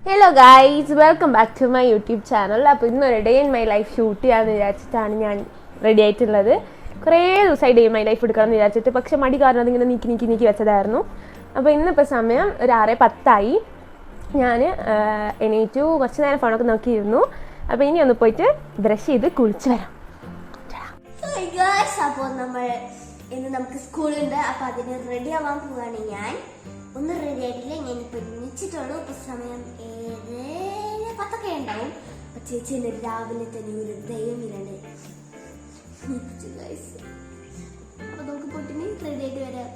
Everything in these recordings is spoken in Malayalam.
Hello guys, welcome back to my YouTube channel. അപ്പോൾ ഇന്നൊരു day in my life shoot ചെയ്യാമെന്ന് വിചാരിച്ചിട്ടാണ് ഞാൻ റെഡി ആയിട്ടുള്ളത്. കുറേ ദിവസമായി ഡേ ഇൻ മൈ ലൈഫ് എടുക്കണമെന്ന് വിചാരിച്ചിട്ട്, പക്ഷേ മടി കാരണം അതിങ്ങനെ നീക്കി വെച്ചതായിരുന്നു. അപ്പോൾ ഇന്നിപ്പോൾ സമയം ഒരു 6:10 ഞാൻ എണീറ്റു, കുറച്ച് നേരം ഫോണൊക്കെ നോക്കിയിരുന്നു. അപ്പോൾ ഇനി ഒന്ന് പോയിട്ട് ബ്രഷ് ചെയ്ത് കുളിച്ച് വരാം. അപ്പോൾ ഇന്ന് നമുക്ക് സ്കൂളുണ്ട്, അപ്പോൾ അതിന് റെഡി ആവാൻ പോവാണ്. ഞാൻ ഒന്നും റെഡി ആയിട്ടില്ല, ഞാൻ ഇപ്പൊ എണീച്ചിട്ടുള്ളൂ. ഇപ്പൊ സമയം 7:10 ഉണ്ടാവും. അപ്പൊ ചേച്ചി എന്നെ രാവിലെ തന്നെ ഒരു ദൈവമില്ലാണ്. അപ്പൊ നമുക്ക് പൊട്ടിന് റെഡി ആയിട്ട് വരാം.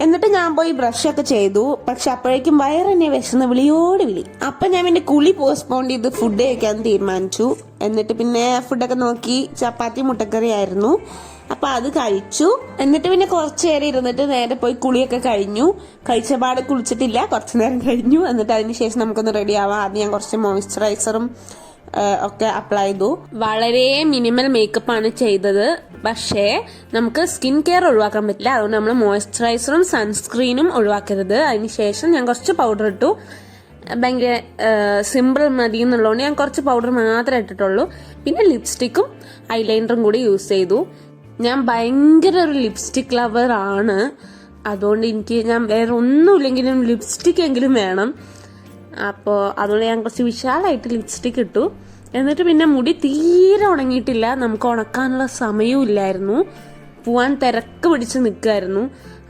എന്നിട്ട് ഞാൻ പോയി ബ്രഷൊക്കെ ചെയ്തു. പക്ഷെ അപ്പോഴേക്കും വയറെന്നെ വിശന്ന് വിളിയോട് വിളി. അപ്പൊ ഞാൻ എന്റെ കുളി പോസ്റ്റ്പോൺ ചെയ്ത് ഫുഡ് കഴിക്കാൻ തീരുമാനിച്ചു. എന്നിട്ട് പിന്നെ ഫുഡൊക്കെ നോക്കി ചപ്പാത്തി മുട്ടക്കറി ആയിരുന്നു. അപ്പൊ അത് കഴിച്ചു. എന്നിട്ട് പിന്നെ കുറച്ചു നേരം ഇരുന്നിട്ട് നേരെ പോയി കുളിയൊക്കെ കഴിഞ്ഞു. കഴിച്ചപാട് കുളിച്ചിട്ടില്ല, കുറച്ചു നേരം കഴിഞ്ഞു. എന്നിട്ട് അതിനുശേഷം നമുക്കൊന്ന് റെഡി ആവാം. ആദ്യം ഞാൻ കുറച്ച് മോയ്സ്ചറൈസറും ഒക്കെ അപ്ലൈ ചെയ്തു. വളരെ മിനിമൽ മേക്കപ്പ് ആണ് ചെയ്തത്. പക്ഷേ നമുക്ക് സ്കിൻ കെയർ ഒഴിവാക്കാൻ പറ്റില്ല. അതുകൊണ്ട് നമ്മൾ മോയ്സ്ചറൈസറും സൺസ്ക്രീനും ഒഴിവാക്കരുത്. അതിനുശേഷം ഞാൻ കുറച്ച് പൗഡർ ഇട്ടു. ഭയങ്കര സിമ്പിൾ മതി എന്നുള്ളതുകൊണ്ട് ഞാൻ കുറച്ച് പൗഡർ മാത്രമേ ഇട്ടിട്ടുള്ളൂ. പിന്നെ ലിപ്സ്റ്റിക്കും ഐലൈനറും കൂടി യൂസ് ചെയ്തു. ഞാൻ ഭയങ്കര ഒരു ലിപ്സ്റ്റിക് ലവർ ആണ്. അതുകൊണ്ട് ഞാൻ വേറെ ഒന്നുമില്ലെങ്കിലും ലിപ്സ്റ്റിക് എങ്കിലും വേണം. അപ്പോൾ അതുകൊണ്ട് ഞാൻ കുറച്ച് വിശാലമായിട്ട് ലിപ്സ്റ്റിക് ഇട്ടു. എന്നിട്ട് പിന്നെ മുടി തീരെ ഉണങ്ങിയിട്ടില്ല. നമുക്ക് ഉണക്കാനുള്ള സമയവും ഇല്ലായിരുന്നു. പോവാൻ തിരക്ക് പിടിച്ച് നിൽക്കുമായിരുന്നു.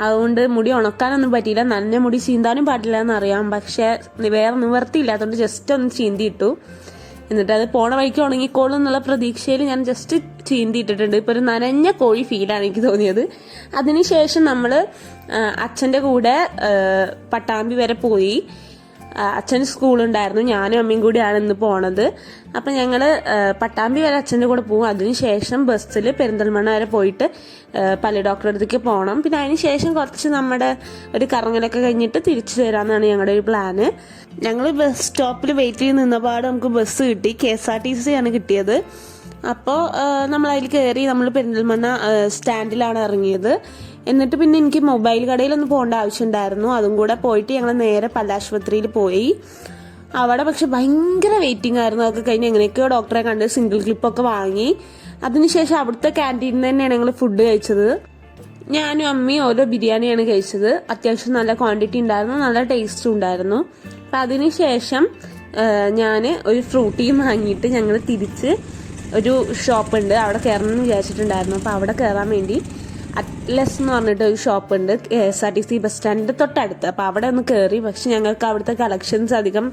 അതുകൊണ്ട് മുടി ഉണക്കാനൊന്നും പറ്റിയില്ല. നനഞ്ഞ മുടി ചീന്താനും പാടില്ല എന്നറിയാം. പക്ഷെ വേറെ നിവർത്തിയില്ലാത്തതുകൊണ്ട് ജസ്റ്റ് ഒന്ന് ചീന്തിയിട്ടു. എന്നിട്ട് അത് പോണ വഴിക്ക് ഉണങ്ങിക്കോളും എന്നുള്ള പ്രതീക്ഷയിൽ ഞാൻ ജസ്റ്റ് ചീന്തിയിട്ടിട്ടുണ്ട്. ഇപ്പൊ ഒരു നനഞ്ഞ കോഴി ഫീലാണ് എനിക്ക് തോന്നിയത്. അതിനുശേഷം നമ്മള് അച്ഛന്റെ കൂടെ പട്ടാമ്പി വരെ പോയി. അച്ഛന് സ്കൂളുണ്ടായിരുന്നു. ഞാനും അമ്മയും കൂടിയാണ് ഇന്ന് പോണത്. അപ്പം ഞങ്ങള് പട്ടാമ്പി വരെ അച്ഛൻ്റെ കൂടെ പോകും. അതിനുശേഷം ബസ്സിൽ പെരിന്തൽമണ്ണ വരെ പോയിട്ട് പല്ല് ഡോക്ടറുടെ അടുത്തേക്ക് പോകണം. പിന്നെ അതിനുശേഷം കുറച്ച് നമ്മുടെ ഒരു കറങ്ങലൊക്കെ കഴിഞ്ഞിട്ട് തിരിച്ചു വരാമെന്നാണ് ഞങ്ങളുടെ ഒരു പ്ലാന്. ഞങ്ങൾ ബസ് സ്റ്റോപ്പിൽ വെയിറ്റ് ചെയ്ത് നിന്നപാട് നമുക്ക് ബസ് കിട്ടി. KSRTC ആണ് കിട്ടിയത്. അപ്പോൾ നമ്മൾ അതിൽ കയറി നമ്മൾ പെരിന്തൽമണ്ണ സ്റ്റാൻഡിലാണ് ഇറങ്ങിയത്. എന്നിട്ട് പിന്നെ എനിക്ക് മൊബൈൽ കടയിലൊന്ന് പോകേണ്ട ആവശ്യമുണ്ടായിരുന്നു. അതും കൂടെ പോയിട്ട് ഞങ്ങൾ നേരെ പല്ലാശുപത്രിയിൽ പോയി. അവിടെ പക്ഷെ ഭയങ്കര വെയിറ്റിംഗ് ആയിരുന്നു. അതൊക്കെ കഴിഞ്ഞ് എങ്ങനെയൊക്കെയോ ഡോക്ടറെ കണ്ട് സിംഗിൾ ക്ലിപ്പൊക്കെ വാങ്ങി. അതിനുശേഷം അവിടുത്തെ ക്യാൻറ്റീനിൽ തന്നെയാണ് ഞങ്ങൾ ഫുഡ് കഴിച്ചത്. ഞാനും അമ്മയും ഓരോ ബിരിയാണിയാണ് കഴിച്ചത്. അത്യാവശ്യം നല്ല ക്വാണ്ടിറ്റി ഉണ്ടായിരുന്നു, നല്ല ടേസ്റ്റും ഉണ്ടായിരുന്നു. അപ്പം അതിനുശേഷം ഞാൻ ഒരു ഫ്രൂട്ടിയും വാങ്ങിയിട്ട് ഞങ്ങൾ തിരിച്ച് ഒരു ഷോപ്പുണ്ട് അവിടെ കയറണമെന്ന് വിചാരിച്ചിട്ടുണ്ടായിരുന്നു. അപ്പോൾ അവിടെ കയറാൻ വേണ്ടി അറ്റ്ലസ് എന്ന് പറഞ്ഞിട്ട് ഒരു ഷോപ്പ് ഉണ്ട് KSRTC ബസ് സ്റ്റാൻഡിന്റെ തൊട്ടടുത്ത്. അപ്പോൾ അവിടെ ഒന്ന് കയറി. പക്ഷെ ഞങ്ങൾക്ക് അവിടുത്തെ കളക്ഷൻസ് അധികം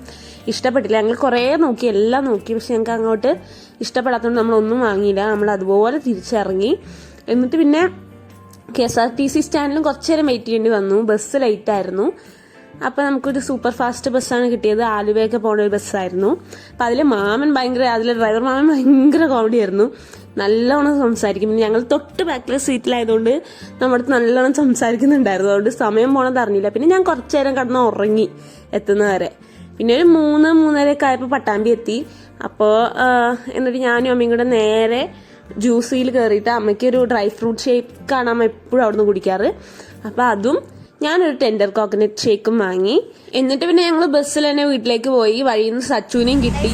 ഇഷ്ടപ്പെട്ടില്ല. ഞങ്ങൾ കുറേ നോക്കി, എല്ലാം നോക്കി. പക്ഷെ ഞങ്ങൾക്ക് അങ്ങോട്ട് ഇഷ്ടപ്പെടാത്തതുകൊണ്ട് നമ്മളൊന്നും വാങ്ങിയില്ല. നമ്മൾ അതുപോലെ തിരിച്ചിറങ്ങി. എന്നിട്ട് പിന്നെ KSRTC സ്റ്റാൻഡിലും കുറച്ചു നേരം വെയിറ്റ് ചെയ്യേണ്ടി വന്നു. ബസ് ലേറ്റ് ആയിരുന്നു. അപ്പോൾ നമുക്കൊരു സൂപ്പർ ഫാസ്റ്റ് ബസ്സാണ് കിട്ടിയത്. ആലുവയൊക്കെ പോണ ഒരു ബസ്സായിരുന്നു. അപ്പം അതിലെ ഡ്രൈവർ മാമൻ ഭയങ്കര കോമഡി ആയിരുന്നു. നല്ലോണം സംസാരിക്കും. ഞങ്ങൾ തൊട്ട് ബാക്കിലെ സീറ്റിലായതുകൊണ്ട് നമ്മുടെ അടുത്ത് നല്ലോണം സംസാരിക്കുന്നുണ്ടായിരുന്നു. അതുകൊണ്ട് സമയം പോണത് അറിഞ്ഞില്ല. പിന്നെ ഞാൻ കുറച്ചു നേരം കിടന്ന് ഉറങ്ങി എത്തുന്നവരെ. പിന്നെ ഒരു 3-3:30 ആയപ്പോൾ പട്ടാമ്പി എത്തി. അപ്പോൾ എന്നിട്ട് ഞാനും അമ്മയും കൂടെ നേരെ ജ്യൂസിൽ കയറിയിട്ട് അമ്മയ്ക്ക് ഒരു ഡ്രൈ ഫ്രൂട്ട് ഷേക്കാണ് അമ്മ എപ്പോഴും അവിടെ നിന്ന് കുടിക്കാറ്. അപ്പോൾ അതും ഞാനൊരു ടെൻഡർ കോക്കനട്ട് ഷേക്കും വാങ്ങി. എന്നിട്ട് പിന്നെ ഞങ്ങൾ ബസ്സിൽ തന്നെ വീട്ടിലേക്ക് പോയി. വഴിയിൽ നിന്ന് സച്ചുവിനെയും കിട്ടി.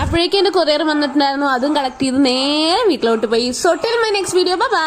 അപ്പോഴേക്കും എന്റെ കൊറിയർ വന്നിട്ടുണ്ടായിരുന്നു. അതും കളക്ട് ചെയ്ത് നേരെ വീട്ടിലോട്ട് പോയി. So till my next video, bye bye.